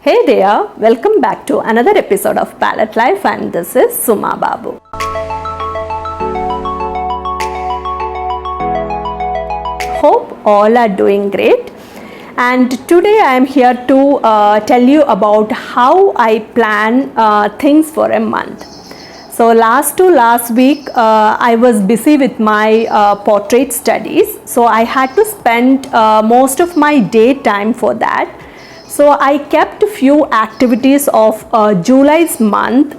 Hey there, welcome back to another episode of Palette Life, and this is Suma Babu. Hope all are doing great, and today I am here to tell you about how I plan things for a month. So last week I was busy with my portrait studies, so I had to spend most of my daytime for that. So I kept a few activities of July's month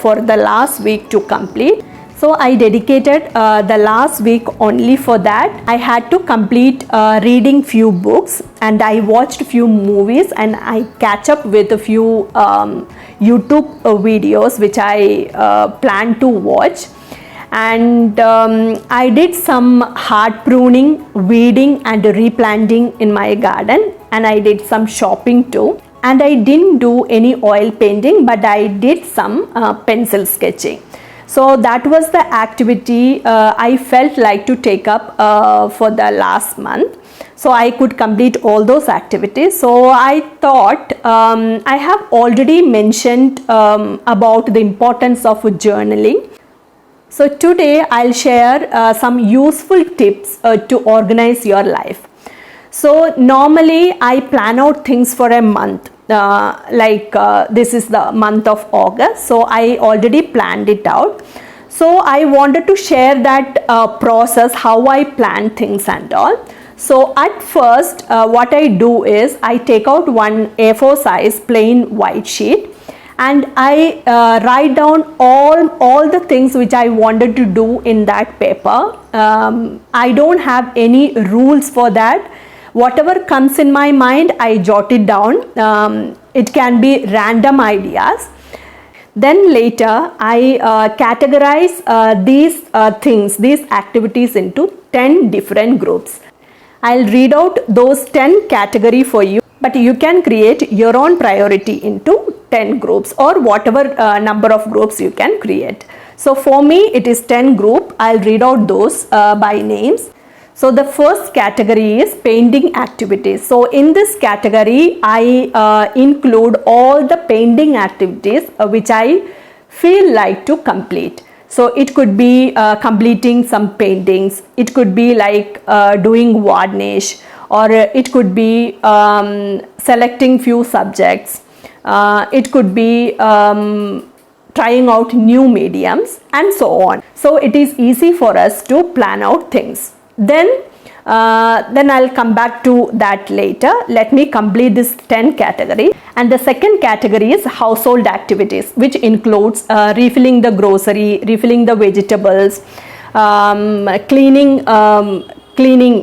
for the last week to complete. So I dedicated the last week only for that. I had to complete reading few books, and I watched few movies, and I catch up with a few YouTube videos which I plan to watch. And I did some hard pruning, weeding and replanting in my garden, and I did some shopping too. And I didn't do any oil painting, but I did some pencil sketching. So that was the activity I felt like to take up for the last month. So I could complete all those activities. So I thought I have already mentioned about the importance of journaling. So today I'll share some useful tips to organize your life. So normally I plan out things for a month, this is the month of August, so I already planned it out. So I wanted to share that process, how I plan things and all. So at first what I do is I take out one A4 size plain white sheet, and I write down all the things which I wanted to do in that paper. I don't have any rules for that. Whatever comes in my mind, I jot it down. It can be random ideas. Then later I categorize these activities into 10 different groups. I'll read out those 10 categories for you, but you can create your own priority into 10 groups or whatever number of groups you can create. So for me it is 10 group. I'll read out those by names. So the first category is painting activities. So in this category I include all the painting activities which I feel like to complete. So it could be completing some paintings, it could be like doing varnish, or it could be selecting few subjects, it could be trying out new mediums, and so on. So it is easy for us to plan out things. Then I'll come back to that later. Let me complete this 10 category. And the second category is household activities, which includes refilling the grocery, refilling the vegetables, cleaning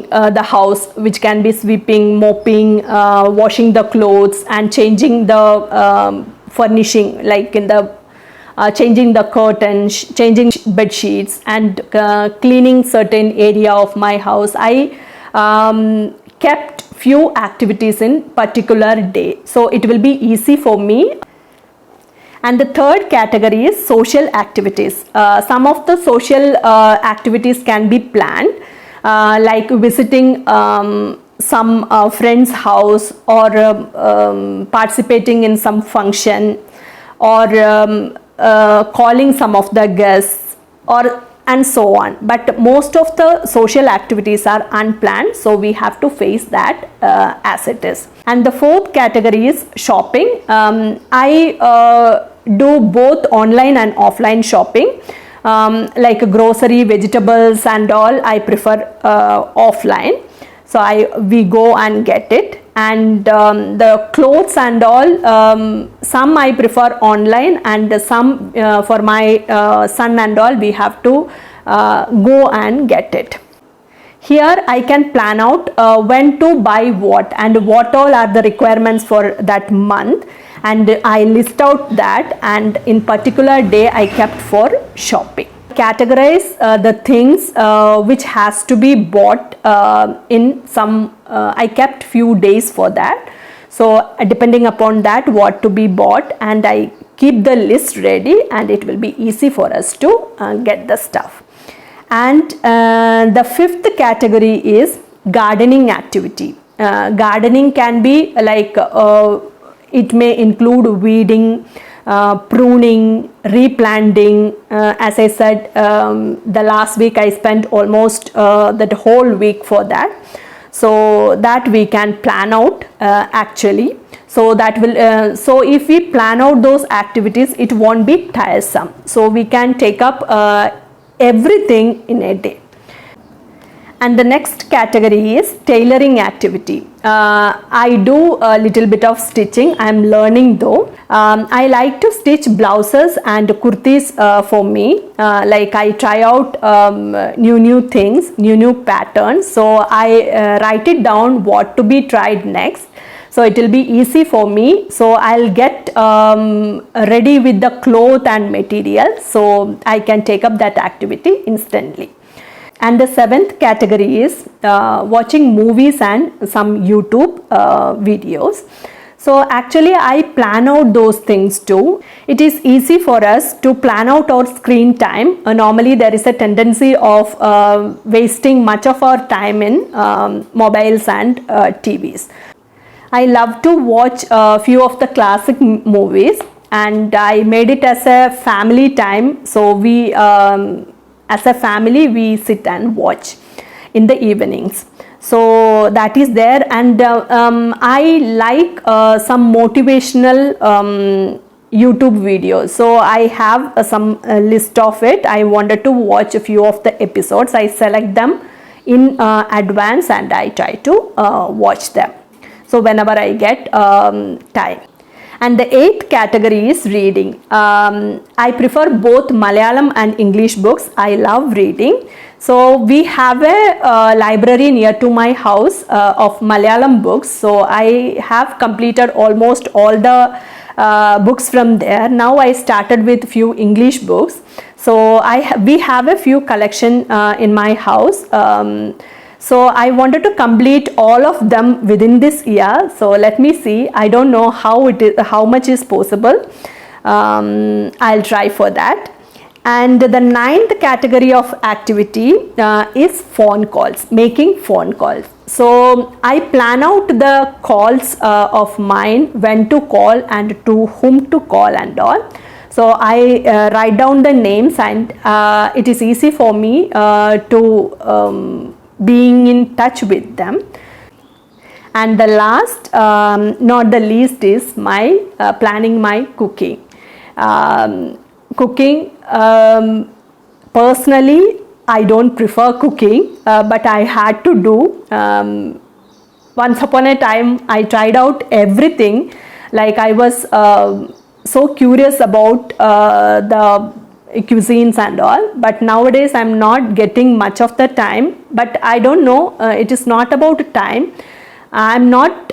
the house, which can be sweeping, mopping, washing the clothes, and changing the furnishing, like in the changing the curtains, changing bed sheets, and cleaning certain area of my house. I kept few activities in particular day, so it will be easy for me. And the third category is social activities. Some of the social activities can be planned, like visiting some friend's house, or participating in some function, or calling some of the guests, and so on. But most of the social activities are unplanned, so we have to face that as it is. And the fourth category is shopping. I do both online and offline shopping, like grocery, vegetables and all. I prefer offline, so we go and get it. And the clothes and all, some I prefer online, and some for my son and all, we have to go and get it. Here I can plan out when to buy what and what all are the requirements for that month, and I list out that, and in particular day I kept for shopping. Categorize the things which has to be bought in some I kept few days for that. So depending upon that what to be bought, and I keep the list ready, and it will be easy for us to get the stuff. And the fifth category is gardening activity. Gardening can be like It may include weeding, pruning, replanting. As I said, the last week I spent almost that whole week for that. So that we can plan out actually. So that will so if we plan out those activities, it won't be tiresome. So we can take up everything in a day. And the next category is tailoring activity. I do a little bit of stitching. I'm learning though. I like to stitch blouses and kurtis for me. Like I try out new things, new patterns. So I write it down what to be tried next. So it will be easy for me. So I'll get ready with the cloth and material. So I can take up that activity instantly. And the seventh category is watching movies and some YouTube videos. So actually I plan out those things too. It is easy for us to plan out our screen time. Normally there is a tendency of wasting much of our time in mobiles and TVs. I love to watch a few of the classic movies, and I made it as a family time. So we as a family we sit and watch in the evenings. So that is there. And I like some motivational YouTube videos. So I have some list of it. I wanted to watch a few of the episodes. I select them in advance and I try to watch them. So whenever I get time. And the eighth category is reading. I prefer both Malayalam and English books. I love reading. So we have a library near to my house of Malayalam books. So I have completed almost all the books from there. Now I started with few English books. So we have a few collection in my house. So I wanted to complete all of them within this year. So let me see. I don't know how much is possible. I'll try for that. And the ninth category of activity is phone calls, making phone calls. So I plan out the calls of mine, when to call and to whom to call and all. So I write down the names, and it is easy for me to being in touch with them. And the last, not the least, is my planning my cooking. Personally, I don't prefer cooking, but I had to do. Once upon a time, I tried out everything. Like I was so curious about the cuisines and all, but nowadays I'm not getting much of the time. But I don't know, it is not about time. I'm not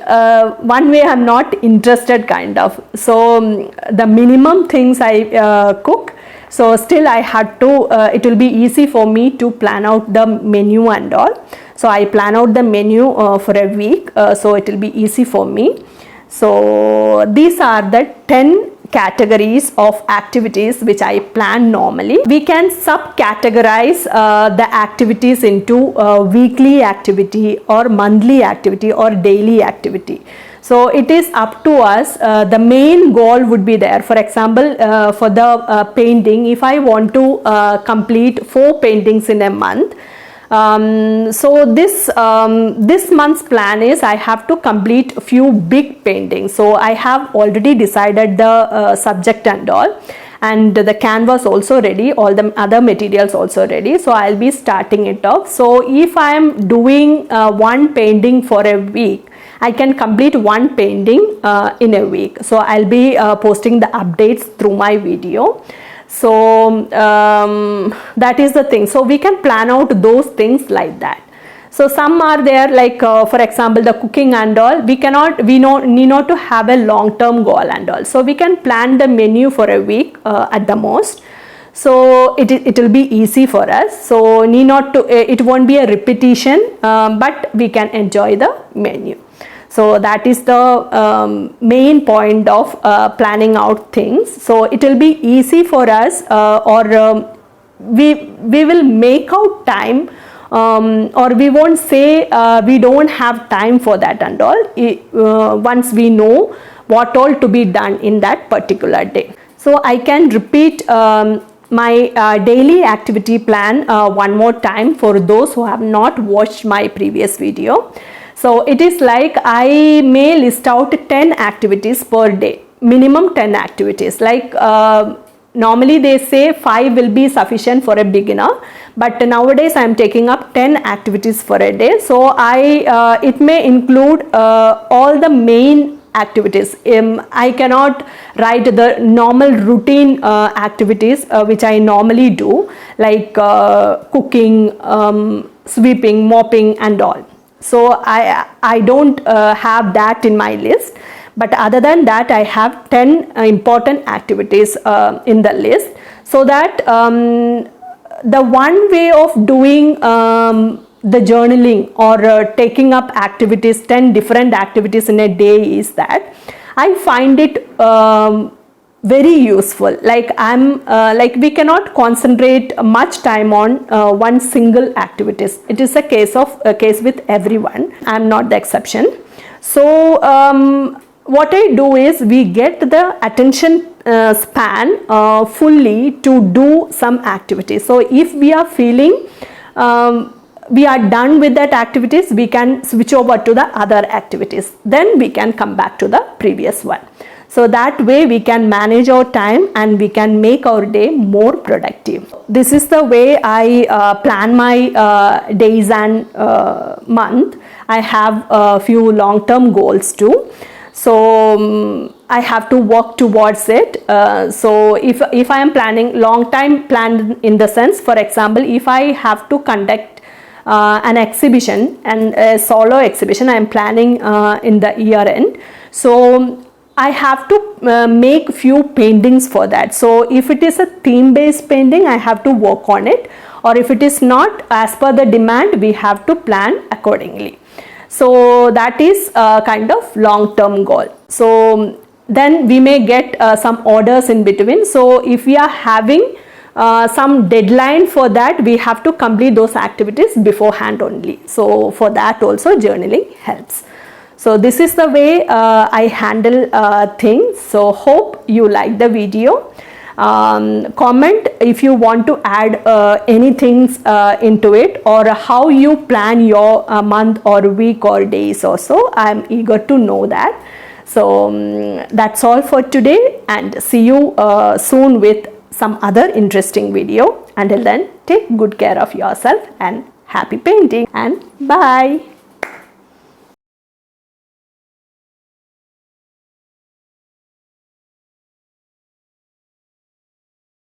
one way I'm not interested kind of. So the minimum things I cook. So still I had to, it will be easy for me to plan out the menu and all. So I plan out the menu for a week, so it will be easy for me. So these are the 10 categories of activities which I plan normally. We can subcategorize the activities into weekly activity or monthly activity or daily activity. So it is up to us. The main goal would be there. For example, for the painting, if I want to complete 4 paintings in a month, so this month's plan is I have to complete a few big paintings. So I have already decided the subject and all, and the canvas also ready, all the other materials also ready. So I'll be starting it off. So if I am doing one painting for a week, I can complete one painting in a week. So I'll be posting the updates through my video. So that is the thing. So we can plan out those things like that. So some are there, like for example the cooking and all, we need not to have a long-term goal and all. So we can plan the menu for a week at the most. So it will be easy for us. So need not to, it won't be a repetition, but we can enjoy the menu. So that is the main point of planning out things. So it will be easy for us, or we will make out time, or we won't say we don't have time for that and all. Once we know what all to be done in that particular day. So I can repeat my daily activity plan one more time for those who have not watched my previous video. So it is like I may list out 10 activities per day, minimum 10 activities. Like normally they say 5 will be sufficient for a beginner, but nowadays I am taking up 10 activities for a day. So it may include all the main activities. I cannot write the normal routine activities which I normally do, like cooking, sweeping, mopping and all. So I don't have that in my list, but other than that I have 10 important activities in the list, so that the one way of doing the journaling or taking up activities, 10 different activities in a day, is that I find it very useful. Like we cannot concentrate much time on one single activities. It is a case with everyone. I am not the exception. So what I do is, we get the attention span fully to do some activities. So if we are feeling we are done with that activities, we can switch over to the other activities, then we can come back to the previous one. So that way we can manage our time and we can make our day more productive. This is the way I plan my days and month. I have a few long-term goals too. So I have to work towards it. So if I am planning long time plan, in the sense, for example, if I have to conduct an exhibition, and a solo exhibition I am planning in the year end, so I have to make few paintings for that. So if it is a theme based painting, I have to work on it, or if it is not, as per the demand, we have to plan accordingly. So that is a kind of long term goal. So then we may get some orders in between. So if we are having some deadline for that, we have to complete those activities beforehand only. So for that also journaling helps. So this is the way I handle things. So hope you like the video. Comment if you want to add anything into it, or how you plan your month or week or days also. I am eager to know that. So that's all for today, and see you soon with some other interesting video. Until then, take good care of yourself and happy painting, and bye.